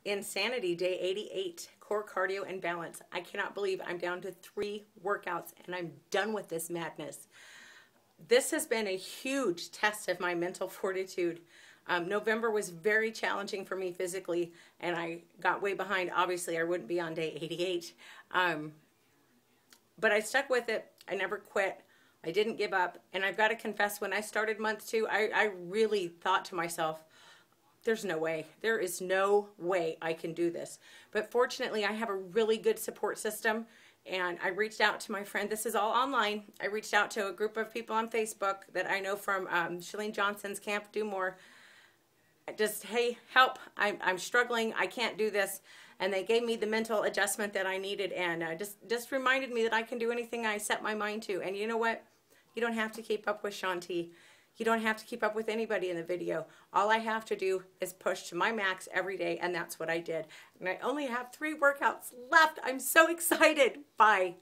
Insanity Day 88, core cardio and balance. I cannot believe I'm down to 3 workouts and I'm done with this madness. This has been a huge test of my mental fortitude. November was very challenging for me physically, and I got way behind. Obviously, I wouldn't be on day 88. But I stuck with it. I never quit. I didn't give up. And I've got to confess, when I started month 2, I really thought to myself, there's no way. There is no way I can do this. But fortunately, I have a really good support system. And I reached out to my friend. This is all online. I reached out to a group of people on Facebook that I know from Chalene Johnson's Camp Do More. Just, hey, help. I'm struggling. I can't do this. And they gave me the mental adjustment that I needed, and just reminded me that I can do anything I set my mind to. And you know what? You don't have to keep up with Shanti. You don't have to keep up with anybody in the video. All I have to do is push to my max every day, and that's what I did. And I only have 3 workouts left. I'm so excited. Bye.